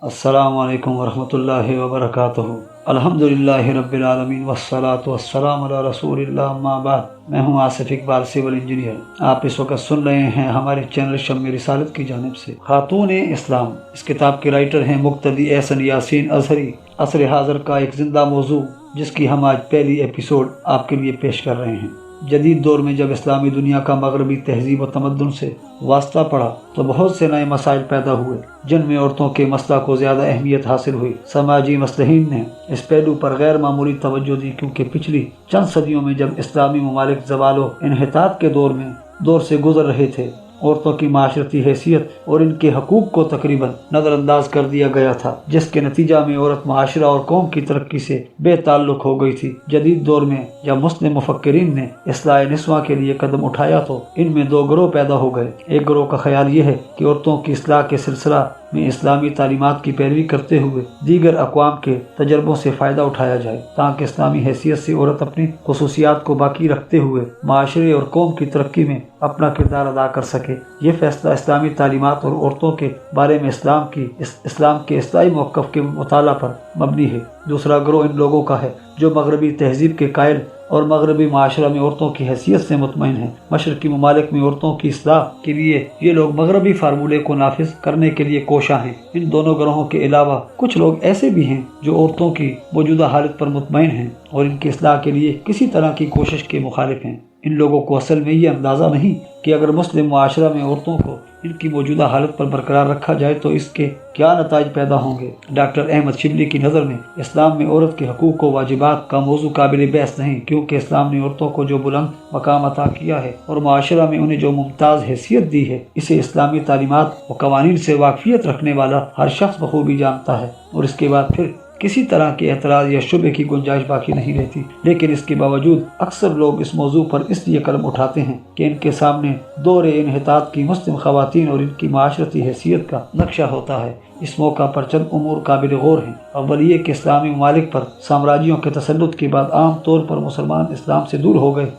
السلام علیکم ورحمۃ اللہ وبرکاتہ۔ الحمدللہ رب العالمین والصلاة والسلام علی رسول اللہ، اما بعد۔ میں ہوں آصف اقبال، سول انجینئر۔ آپ اس وقت سن رہے ہیں ہمارے چینل شمع رسالت کی جانب سے خاتون اسلام۔ اس کتاب کے رائٹر ہیں مقتدی احسن یاسین اظہری۔ عصر حاضر کا ایک زندہ موضوع جس کی ہم آج پہلی ایپیسوڈ آپ کے لیے پیش کر رہے ہیں۔ جدید دور میں جب اسلامی دنیا کا مغربی تہذیب و تمدن سے واسطہ پڑا تو بہت سے نئے مسائل پیدا ہوئے جن میں عورتوں کے مسئلہ کو زیادہ اہمیت حاصل ہوئی۔ سماجی مصلحین نے اس پہلو پر غیر معمولی توجہ دی کیونکہ پچھلی چند صدیوں میں جب اسلامی ممالک زوال و انحطاط کے دور سے گزر رہے تھے، عورتوں کی معاشرتی حیثیت اور ان کے حقوق کو تقریباً نظر انداز کر دیا گیا تھا، جس کے نتیجہ میں عورت معاشرہ اور قوم کی ترقی سے بے تعلق ہو گئی تھی۔ جدید دور میں جب مسلم مفکرین نے اصلاح نسواں کے لیے قدم اٹھایا تو ان میں دو گروہ پیدا ہو گئے۔ ایک گروہ کا خیال یہ ہے کہ عورتوں کی اصلاح کے سلسلہ میں اسلامی تعلیمات کی پیروی کرتے ہوئے دیگر اقوام کے تجربوں سے فائدہ اٹھایا جائے تاکہ اسلامی حیثیت سے عورت اپنی خصوصیات کو باقی رکھتے ہوئے معاشرے اور قوم کی ترقی میں اپنا کردار ادا کر سکے۔ یہ فیصلہ اسلامی تعلیمات اور عورتوں کے بارے میں اسلام کے اصلاحی موقف کے مطالعہ پر مبنی ہے۔ دوسرا گروہ ان لوگوں کا ہے جو مغربی تہذیب کے قائل اور مغربی معاشرہ میں عورتوں کی حیثیت سے مطمئن ہیں۔ مشرقی ممالک میں عورتوں کی اصلاح کے لیے یہ لوگ مغربی فارمولے کو نافذ کرنے کے لیے کوشاں ہیں۔ ان دونوں گروہوں کے علاوہ کچھ لوگ ایسے بھی ہیں جو عورتوں کی موجودہ حالت پر مطمئن ہیں اور ان کی اصلاح کے لیے کسی طرح کی کوشش کے مخالف ہیں۔ ان لوگوں کو اصل میں یہ اندازہ نہیں کہ اگر مسلم معاشرہ میں عورتوں کو ان کی موجودہ حالت پر برقرار رکھا جائے تو اس کے کیا نتائج پیدا ہوں گے۔ ڈاکٹر احمد شبلی کی نظر میں اسلام میں عورت کے حقوق و واجبات کا موضوع قابل بحث نہیں، کیونکہ اسلام نے عورتوں کو جو بلند مقام عطا کیا ہے اور معاشرہ میں انہیں جو ممتاز حیثیت دی ہے، اسے اسلامی تعلیمات و قوانین سے واقفیت رکھنے والا ہر شخص بخوبی جانتا ہے، اور اس کے بعد پھر کسی طرح کے اعتراض یا شبہ کی گنجائش باقی نہیں رہتی۔ لیکن اس کے باوجود اکثر لوگ اس موضوع پر اس لیے قدم اٹھاتے ہیں کہ ان کے سامنے دور انحطاط کی مسلم خواتین اور ان کی معاشرتی حیثیت کا نقشہ ہوتا ہے۔ اس موقع پر چند امور قابل غور ہیں۔ اول یہ کہ اسلامی ممالک پر سامراجیوں کے تسلط کے بعد عام طور پر مسلمان اسلام سے دور ہو گئے۔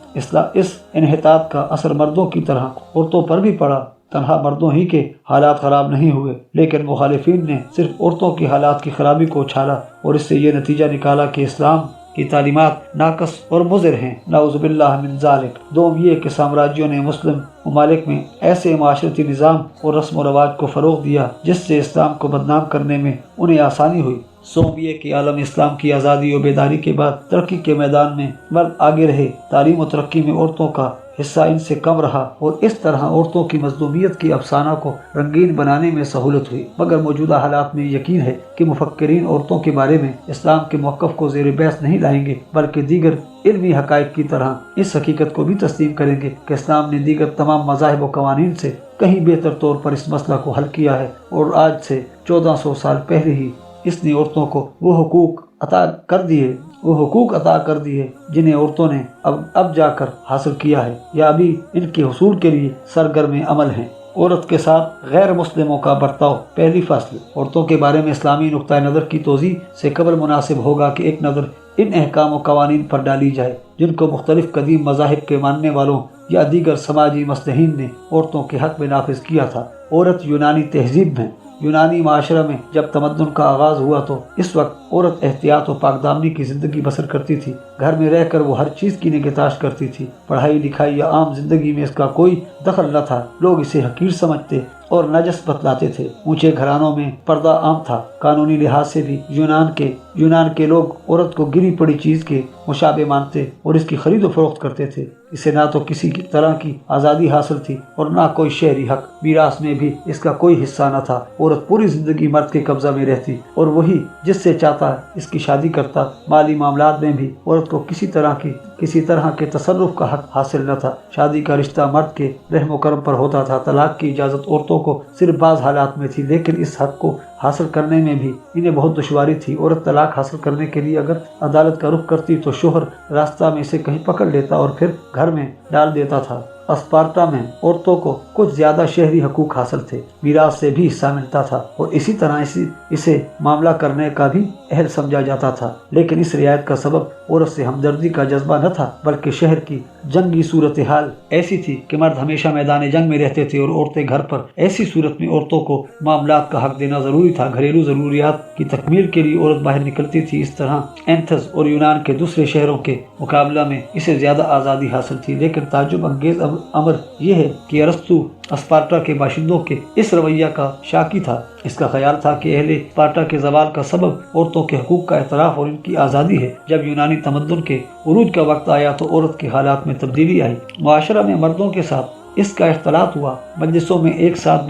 اس انحطاط کا اثر مردوں کی طرح عورتوں پر بھی پڑا۔ تنہا مردوں ہی کے حالات خراب نہیں ہوئے، لیکن مخالفین نے صرف عورتوں کی حالات کی خرابی کو اچھالا اور اس سے یہ نتیجہ نکالا کہ اسلام کی تعلیمات ناقص اور مضر ہیں، نعوذ باللہ من ذالک۔ دوم یہ کہ سامراجیوں نے مسلم ممالک میں ایسے معاشرتی نظام اور رسم و رواج کو فروغ دیا جس سے اسلام کو بدنام کرنے میں انہیں آسانی ہوئی۔ سوم یہ کہ عالم اسلام کی آزادی و بیداری کے بعد ترقی کے میدان میں مرد آگے رہے، تعلیم و ترقی میں عورتوں کا حصہ ان سے کم رہا اور اس طرح عورتوں کی مظلومیت کی افسانہ کو رنگین بنانے میں سہولت ہوئی۔ مگر موجودہ حالات میں یقین ہے کہ مفکرین عورتوں کے بارے میں اسلام کے موقف کو زیر بحث نہیں لائیں گے، بلکہ دیگر علمی حقائق کی طرح اس حقیقت کو بھی تسلیم کریں گے کہ اسلام نے دیگر تمام مذاہب و قوانین سے کہیں بہتر طور پر اس مسئلہ کو حل کیا ہے، اور آج سے 1400 سال پہلے ہی اس نے عورتوں کو وہ حقوق عطا کر دیے جنہیں عورتوں نے اب جا کر حاصل کیا ہے یا ابھی ان کے حصول کے لیے سرگرم عمل ہیں۔ عورت کے ساتھ غیر مسلموں کا برتاؤ۔ پہلی فصل، عورتوں کے بارے میں اسلامی نقطہ نظر کی توضیح سے قبل مناسب ہوگا کہ ایک نظر ان احکام و قوانین پر ڈالی جائے جن کو مختلف قدیم مذاہب کے ماننے والوں یا دیگر سماجی مصلحین نے عورتوں کے حق میں نافذ کیا تھا۔ عورت یونانی تہذیب میں، یونانی معاشرہ میں جب تمدن کا آغاز ہوا تو اس وقت عورت احتیاط و پاکدامنی کی زندگی بسر کرتی تھی۔ گھر میں رہ کر وہ ہر چیز کی نگہداشت کرتی تھی۔ پڑھائی لکھائی یا عام زندگی میں اس کا کوئی دخل نہ تھا۔ لوگ اسے حقیر سمجھتے اور نجس بتلاتے تھے۔ اونچے گھرانوں میں پردہ عام تھا۔ قانونی لحاظ سے بھی یونان کے لوگ عورت کو گری پڑی چیز کے مشابہ مانتے اور اس کی خرید و فروخت کرتے تھے۔ اسے نہ تو کسی طرح کی آزادی حاصل تھی اور نہ کوئی شہری حق۔ میراث میں بھی اس کا کوئی حصہ نہ تھا۔ عورت پوری زندگی مرد کے قبضہ میں رہتی اور وہی جس سے چاہتا اس کی شادی کرتا۔ مالی معاملات میں بھی عورت کو کسی طرح کے تصرف کا حق حاصل نہ تھا۔ شادی کا رشتہ مرد کے رحم و کرم پر ہوتا تھا۔ طلاق کی اجازت عورتوں کو صرف بعض حالات میں تھی، لیکن اس حق کو حاصل کرنے میں بھی انہیں بہت دشواری تھی۔ عورت طلاق حاصل کرنے کے لیے اگر عدالت کا رخ کرتی تو شوہر راستہ میں اسے کہیں پکڑ لیتا اور پھر گھر میں ڈال دیتا تھا۔ اسپارٹا میں عورتوں کو کچھ زیادہ شہری حقوق حاصل تھے، میراث سے بھی حصہ ملتا تھا اور اسی طرح اسے معاملہ کرنے کا بھی اہل سمجھا جاتا تھا، لیکن اس رعایت کا سبب عورت سے ہمدردی کا جذبہ نہ تھا، بلکہ شہر کی جنگی صورتحال ایسی تھی کہ مرد ہمیشہ میدان جنگ میں رہتے تھے اور عورتیں گھر پر۔ ایسی صورت میں عورتوں کو معاملات کا حق دینا ضروری تھا۔ گھریلو ضروریات کی تکمیل کے لیے عورت باہر نکلتی تھی۔ اس طرح اینتھس اور یونان کے دوسرے شہروں کے مقابلہ میں اسے زیادہ آزادی حاصل تھی، لیکن تعجب انگیز امر یہ ہے کہ ارسطو اسپارٹا کے باشندوں کے اس رویہ کا شاکی تھا۔ اس کا خیال تھا کہ اہل اسپارٹا کے زوال کا سبب عورتوں کے حقوق کا اعتراف اور ان کی آزادی ہے۔ جب یونانی تمدن کے عروج کا وقت آیا تو عورت کے حالات میں تبدیلی آئی۔ معاشرہ میں مردوں کے ساتھ اس کا اختلاط ہوا، مجلسوں میں ایک ساتھ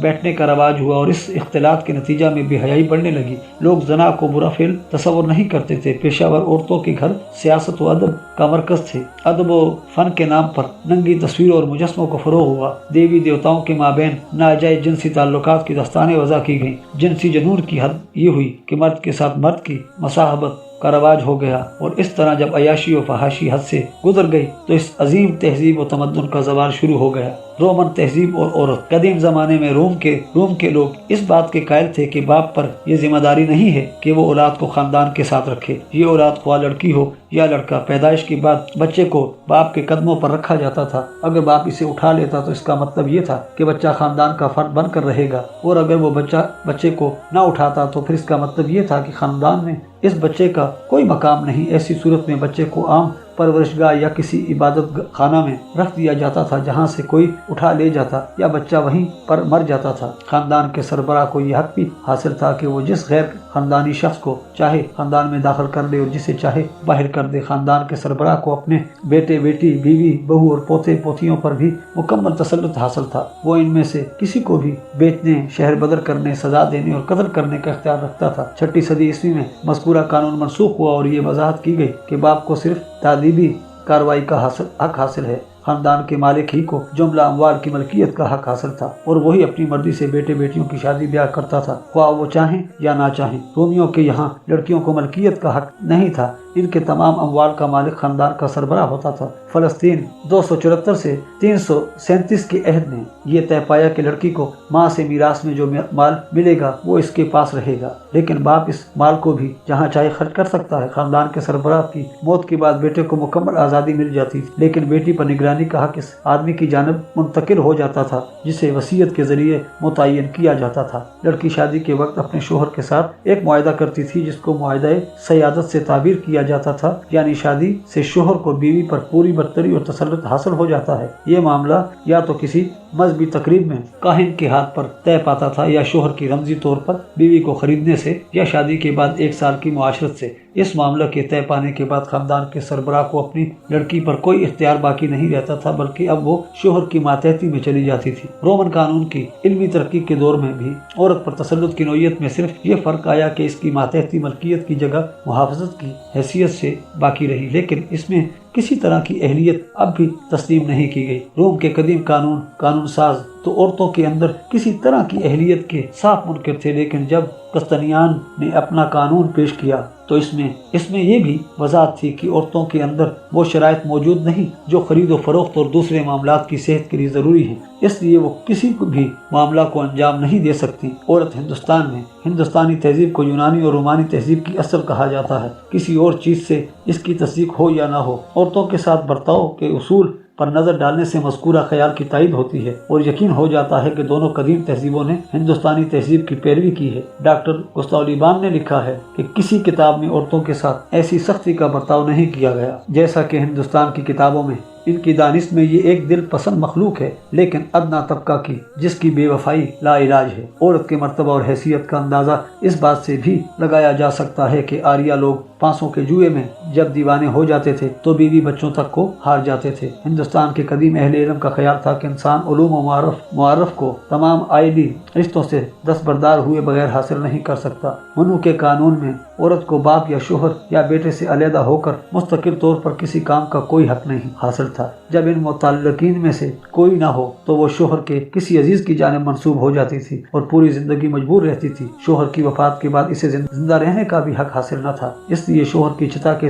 بیٹھنے کا رواج ہوا اور اس اختلاط کے نتیجہ میں بے حیائی بڑھنے لگی۔ لوگ زنا کو برا فعل تصور نہیں کرتے تھے۔ پیشہ ور عورتوں کے گھر سیاست و ادب کا مرکز تھے۔ ادب و فن کے نام پر ننگی تصویروں اور مجسموں کو فروغ ہوا۔ دیوی دیوتاؤں کے مابین ناجائز جنسی تعلقات کی داستانیں وضع کی گئیں۔ جنسی جنون کی حد یہ ہوئی کہ مرد کے ساتھ مرد کی مصاحبت کا رواج ہو گیا، اور اس طرح جب عیاشی و فحاشی حد سے گزر گئی تو اس عظیم تہذیب و تمدن کا زوال شروع ہو گیا۔ رومن تہذیب اور عورت۔ قدیم زمانے میں روم کے لوگ اس بات کے قائل تھے کہ باپ پر یہ ذمہ داری نہیں ہے کہ وہ اولاد کو خاندان کے ساتھ رکھے۔ یہ اولاد خواہ لڑکی ہو یا لڑکا، پیدائش کے بعد بچے کو باپ کے قدموں پر رکھا جاتا تھا۔ اگر باپ اسے اٹھا لیتا تو اس کا مطلب یہ تھا کہ بچہ خاندان کا فرد بن کر رہے گا، اور اگر وہ بچے کو نہ اٹھاتا تو پھر اس کا مطلب یہ تھا کہ خاندان میں اس بچے کا کوئی مقام نہیں۔ ایسی صورت میں بچے کو عام پرورشگاہ یا کسی عبادت خانہ میں رکھ دیا جاتا تھا، جہاں سے کوئی اٹھا لے جاتا یا بچہ وہیں پر مر جاتا تھا۔ خاندان کے سربراہ کو یہ حق بھی حاصل تھا کہ وہ جس غیر خاندانی شخص کو چاہے خاندان میں داخل کر لے اور جسے چاہے باہر کر دے۔ خاندان کے سربراہ کو اپنے بیٹے بیٹی، بیوی بہو اور پوتے پوتیوں پر بھی مکمل تسلط حاصل تھا۔ وہ ان میں سے کسی کو بھی بیچنے، شہر بدر کرنے، سزا دینے اور قتل کرنے کا اختیار رکھتا تھا۔ 6 صدی عیسوی میں مذکورہ قانون منسوخ ہوا اور یہ وضاحت کی گئی کہ باپ کو صرف تعلیبی کارروائی کا حق حاصل ہے۔ خاندان کے مالک ہی کو جملہ اموال کی ملکیت کا حق حاصل تھا، اور وہی اپنی مرضی سے بیٹے بیٹیوں کی شادی بیاہ کرتا تھا، خواہ وہ چاہیں یا نہ چاہیں۔ رومیوں کے یہاں لڑکیوں کو ملکیت کا حق نہیں تھا۔ ان کے تمام اموال کا مالک خاندان کا سربراہ ہوتا تھا۔ فلسطین 274 سے 337 کے عہد نے یہ طے پایا کہ لڑکی کو ماں سے میراث میں جو مال ملے گا وہ اس کے پاس رہے گا، لیکن باپ اس مال کو بھی جہاں چاہے خرچ کر سکتا ہے۔ خاندان کے سربراہ کی موت کے بعد بیٹے کو مکمل آزادی مل جاتی تھی، لیکن بیٹی پر نگرانی کا حق اس آدمی کی جانب منتقل ہو جاتا تھا جسے وصیت کے ذریعے متعین کیا جاتا تھا۔ لڑکی شادی کے وقت اپنے شوہر کے ساتھ ایک معاہدہ کرتی تھی جس کو معاہدہ سیادت سے تعبیر کیا جاتا تھا، یعنی شادی سے شوہر کو بیوی پر پوری برتری اور تسلط حاصل ہو جاتا ہے۔ یہ معاملہ یا تو کسی مذہبی تقریب میں کاہن کے ہاتھ پر طے پاتا تھا یا شوہر کی رمزی طور پر بیوی کو خریدنے سے یا شادی کے بعد 1 سال کی معاشرت سے۔ اس معاملہ کے طے پانے کے بعد خاندان کے سربراہ کو اپنی لڑکی پر کوئی اختیار باقی نہیں رہتا تھا، بلکہ اب وہ شوہر کی ماتحتی میں چلی جاتی تھی۔ رومن قانون کی علمی ترقی کے دور میں بھی عورت پر تسلط کی نوعیت میں صرف یہ فرق آیا کہ اس کی ماتحتی ملکیت کی جگہ محافظت کی حیثیت سے باقی رہی، لیکن اس میں کسی طرح کی اہلیت اب بھی تسلیم نہیں کی گئی۔ روم کے قدیم قانون ساز تو عورتوں کے اندر کسی طرح کی اہلیت کے صاف منکر تھے، لیکن جب قسطنطین نے اپنا قانون پیش کیا تو اس میں یہ بھی وضاحت تھی کہ عورتوں کے اندر وہ شرائط موجود نہیں جو خرید و فروخت اور دوسرے معاملات کی صحت کے لیے ضروری ہیں، اس لیے وہ کسی کو بھی معاملہ کو انجام نہیں دے سکتی۔ عورت ہندوستان میں ہندوستانی تہذیب کو یونانی اور رومانی تہذیب کی اصل کہا جاتا ہے۔ کسی اور چیز سے اس کی تصدیق ہو یا نہ ہو، عورتوں کے ساتھ برتاؤ کے اصول پر نظر ڈالنے سے مذکورہ خیال کی تائید ہوتی ہے اور یقین ہو جاتا ہے کہ دونوں قدیم تہذیبوں نے ہندوستانی تہذیب کی پیروی کی ہے۔ ڈاکٹر گستاو لیبان نے لکھا ہے کہ کسی کتاب میں عورتوں کے ساتھ ایسی سختی کا برتاؤ نہیں کیا گیا جیسا کہ ہندوستان کی کتابوں میں۔ ان کی دانش میں یہ ایک دل پسند مخلوق ہے، لیکن ادنا طبقہ کی جس کی بے وفائی لا علاج ہے۔ عورت کے مرتبہ اور حیثیت کا اندازہ اس بات سے بھی لگایا جا سکتا ہے کہ آریہ لوگ پانسوں کے جوئے میں جب دیوانے ہو جاتے تھے تو بیوی بچوں تک کو ہار جاتے تھے۔ ہندوستان کے قدیم اہل علم کا خیال تھا کہ انسان علوم و معارف کو تمام آئلی رشتوں سے دستبردار ہوئے بغیر حاصل نہیں کر سکتا۔ منو کے قانون میں عورت کو باپ یا شوہر یا بیٹے سے علیحدہ ہو کر مستقل طور پر کسی کام کا کوئی حق نہیں حاصل تھا۔ جب ان متعلقین میں سے کوئی نہ ہو تو وہ شوہر کے کسی عزیز کی جانب منسوب ہو جاتی تھی اور پوری زندگی مجبور رہتی تھی۔ شوہر کی وفات کے بعد اسے زندہ رہنے کا بھی حق حاصل نہ تھا، اس لیے شوہر کی چتا کے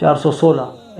416,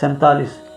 47।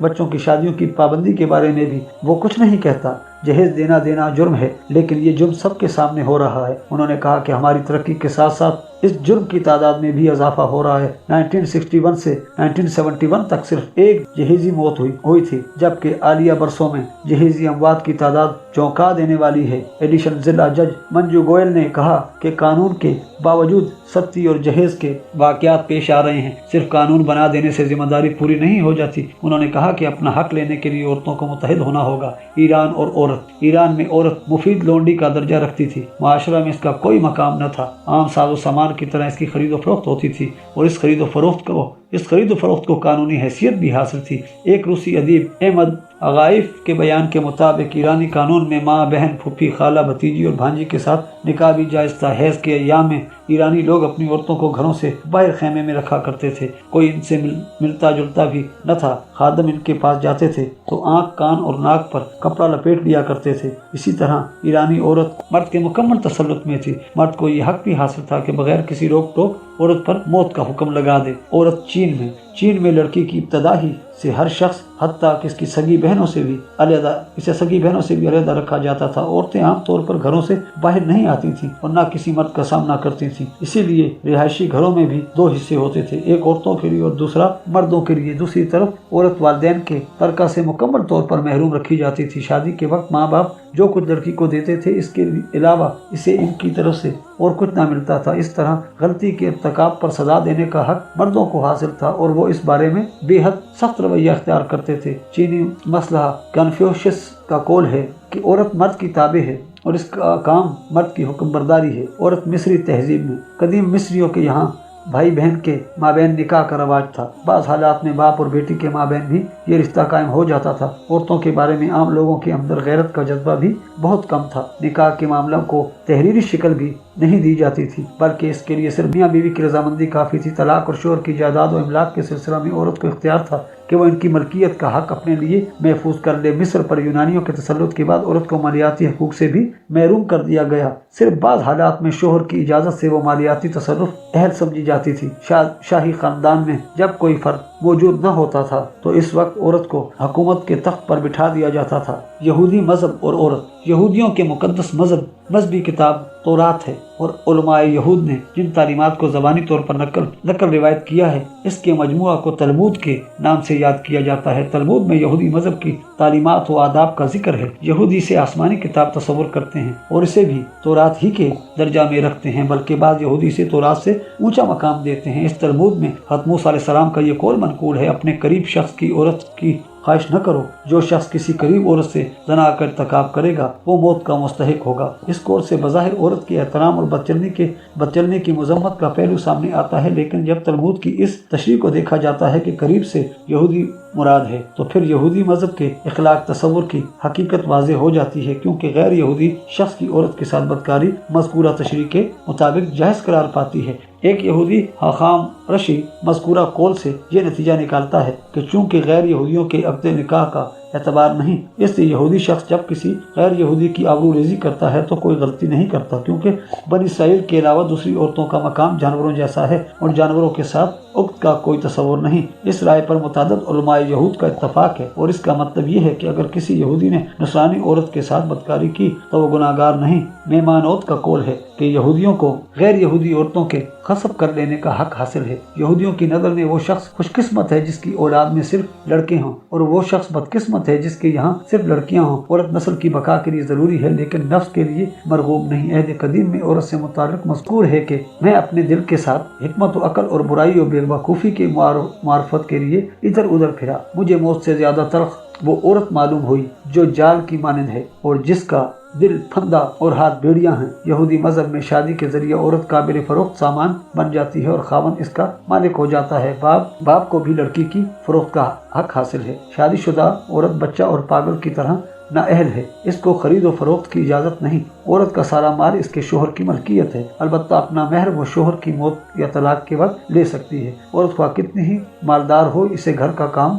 بچوں کی شادیوں کی پابندی کے بارے میں بھی وہ کچھ نہیں کہتا۔ جہیز دینا جرم ہے، لیکن یہ جرم سب کے سامنے ہو رہا ہے۔ انہوں نے کہا کہ ہماری ترقی کے ساتھ ساتھ اس جرم کی تعداد میں بھی اضافہ ہو رہا ہے۔ 1961 سے 1971 تک صرف ایک جہیزی موت ہوئی تھی، جبکہ حالیہ برسوں میں جہیزی اموات کی تعداد چونکا دینے والی ہے۔ ایڈیشنل ضلع جج منجو گوئل نے کہا کہ قانون کے باوجود سختی اور جہیز کے واقعات پیش آ رہے ہیں۔ صرف قانون بنا دینے سے ذمہ داری پوری نہیں ہو جاتی۔ انہوں نے کہا کہ اپنا حق لینے کے لیے عورتوں کو متحد ہونا ہوگا۔ ایران اور عورت۔ ایران میں عورت مفید لونڈی کا درجہ رکھتی تھی۔ معاشرہ میں اس کا کوئی مقام نہ تھا۔ عام ساز و سامان کی طرح اس کی خرید و فروخت ہوتی تھی، اور اس خرید و فروخت کو قانونی حیثیت بھی حاصل تھی۔ ایک روسی ادیب احمد اغائف کے بیان کے مطابق ایرانی قانون میں ماں، بہن، پھوپھی، خالہ، بھتیجی اور بھانجی کے ساتھ نکاح بھی جائز تھا۔ حیض کے ایام میں ایرانی لوگ اپنی عورتوں کو گھروں سے باہر خیمے میں رکھا کرتے تھے۔ کوئی ان سے ملتا جلتا بھی نہ تھا۔ خادم ان کے پاس جاتے تھے تو آنکھ، کان اور ناک پر کپڑا لپیٹ لیا کرتے تھے۔ اسی طرح ایرانی عورت مرد کے مکمل تسلط میں تھی۔ مرد کو یہ حق بھی حاصل تھا کہ بغیر کسی روک ٹوک عورت پر موت کا حکم لگا دے۔ عورت چین میں لڑکی کی ابتدا ہی سے ہر شخص، حتیٰ کہ اس کی سگی بہنوں سے بھی علیحدہ رکھا جاتا تھا۔ عورتیں عام طور پر گھروں سے باہر نہیں آتی تھیں اور نہ کسی مرد کا سامنا کرتی تھیں۔ اسی لیے رہائشی گھروں میں بھی دو حصے ہوتے تھے، ایک عورتوں کے لیے اور دوسرا مردوں کے لیے۔ دوسری طرف عورت والدین کے ترکہ سے مکمل طور پر محروم رکھی جاتی تھی۔ شادی کے وقت ماں باپ جو کچھ لڑکی کو دیتے تھے، اس کے علاوہ اسے ان کی طرف سے اور کچھ نہ ملتا تھا۔ اس طرح غلطی کے ارتکاب پر سزا دینے کا حق مردوں کو حاصل تھا، اور وہ اس بارے میں بے حد سخت رویہ اختیار کرتے تھے۔ چینی مسلح کنفیوشس کا قول ہے کہ عورت مرد کی تابع ہے اور اس کا کام مرد کی حکم برداری ہے۔ عورت مصری تہذیب میں قدیم مصریوں کے یہاں بھائی بہن کے مابین نکاح کا رواج تھا۔ بعض حالات میں باپ اور بیٹی کے مابین بھی یہ رشتہ قائم ہو جاتا تھا۔ عورتوں کے بارے میں عام لوگوں کے اندر غیرت کا جذبہ بھی بہت کم تھا۔ نکاح کے معاملوں کو تحریری شکل بھی نہیں دی جاتی تھی، بلکہ اس کے لیے صرف میاں بیوی کی رضامندی کافی تھی۔ طلاق اور شوہر کی جائیداد و املاک کے سلسلہ میں عورت کو اختیار تھا کہ وہ ان کی ملکیت کا حق اپنے لیے محفوظ کر لے۔ مصر پر یونانیوں کے تسلط کے بعد عورت کو مالیاتی حقوق سے بھی محروم کر دیا گیا۔ صرف بعض حالات میں شوہر کی اجازت سے وہ مالیاتی تصرف اہل سمجھی جاتی تھی۔ شاہی خاندان میں جب کوئی فرد موجود نہ ہوتا تھا تو اس وقت عورت کو حکومت کے تخت پر بٹھا دیا جاتا تھا۔ یہودی مذہب اور عورت۔ یہودیوں کے مقدس مذہبی کتاب تورات ہے، اور علماء یہود نے جن تعلیمات کو زبانی طور پر نقل روایت کیا ہے، اس کے مجموعہ کو تلمود کے نام سے یاد کیا جاتا ہے۔ تلمود میں یہودی مذہب کی تعلیمات و آداب کا ذکر ہے۔ یہودی اسے آسمانی کتاب تصور کرتے ہیں اور اسے بھی تورات ہی کے درجہ میں رکھتے ہیں، بلکہ بعض یہودی اسے تورات سے اونچا مقام دیتے ہیں۔ اس تلمود میں حضرت موسیٰ علیہ السلام کا یہ قول منقول ہے: اپنے قریب شخص کی عورت کی خواہش نہ کرو۔ جو شخص کسی قریب عورت سے زنا کا ارتکاب کرے گا وہ موت کا مستحق ہوگا۔ اس قول سے بظاہر عورت کے احترام اور بد چلنے کی مذمت کا پہلو سامنے آتا ہے، لیکن جب تلمود کی اس تشریح کو دیکھا جاتا ہے کہ قریب سے یہودی مراد ہے تو پھر یہودی مذہب کے اخلاق تصور کی حقیقت واضح ہو جاتی ہے، کیونکہ غیر یہودی شخص کی عورت کے ساتھ بدکاری مذکورہ تشریح کے مطابق جائز قرار پاتی ہے۔ ایک یہودی حاخام رشی مذکورہ قول سے یہ نتیجہ نکالتا ہے کہ چونکہ غیر یہودیوں کے عقد نکاح کا اعتبار نہیں، اس لیے یہودی شخص جب کسی غیر یہودی کی آبرو ریزی کرتا ہے تو کوئی غلطی نہیں کرتا، کیونکہ بنی اسرائیل کے علاوہ دوسری عورتوں کا مقام جانوروں جیسا ہے اور جانوروں کے ساتھ عقد کا کوئی تصور نہیں۔ اس رائے پر متعدد علماء یہود کا اتفاق ہے، اور اس کا مطلب یہ ہے کہ اگر کسی یہودی نے نصرانی عورت کے ساتھ بدکاری کی تو وہ گناہ گار نہیں۔ میمانوت کا قول ہے کہ یہودیوں کو غیر یہودی عورتوں کے غصب کر لینے کا حق حاصل ہے۔ یہودیوں کی نظر میں وہ شخص خوش قسمت ہے جس کی اولاد میں صرف لڑکے ہوں، اور وہ شخص بدقسمت ہے جس کے یہاں صرف لڑکیاں ہوں۔ عورت نسل کی بقا کے لیے ضروری ہے لیکن نفس کے لیے مرغوب نہیں۔ عہد قدیم میں عورت سے متعلق مذکور ہے کہ میں اپنے دل کے ساتھ حکمت و عقل اور برائی و بےوقوفی کے معرفت کے لیے ادھر ادھر پھرا۔ مجھے موت سے زیادہ تلخ وہ عورت معلوم ہوئی جو جال کی مانند ہے اور جس کا دل پھندا اور ہاتھ بیڑیاں ہیں۔ یہودی مذہب میں شادی کے ذریعے عورت قابل فروخت سامان بن جاتی ہے اور خاوند اس کا مالک ہو جاتا ہے۔ باپ کو بھی لڑکی کی فروخت کا حق حاصل ہے۔ شادی شدہ عورت بچہ اور پاگل کی طرح نااہل ہے، اس کو خرید و فروخت کی اجازت نہیں۔ عورت کا سارا مال اس کے شوہر کی ملکیت ہے، البتہ اپنا مہر وہ شوہر کی موت یا طلاق کے وقت لے سکتی ہے۔ عورت خواہ کتنی ہی مالدار ہو، اسے گھر کا کام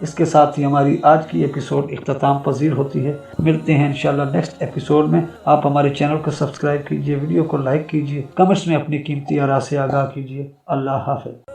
اس کے ساتھ ہی ہماری آج کی ایپیسوڈ اختتام پذیر ہوتی ہے۔ ملتے ہیں انشاءاللہ نیکسٹ ایپیسوڈ میں۔ آپ ہمارے چینل کو سبسکرائب کیجئے، ویڈیو کو لائک کیجئے، کمنٹس میں اپنی قیمتی آراء سے آگاہ کیجئے۔ اللہ حافظ۔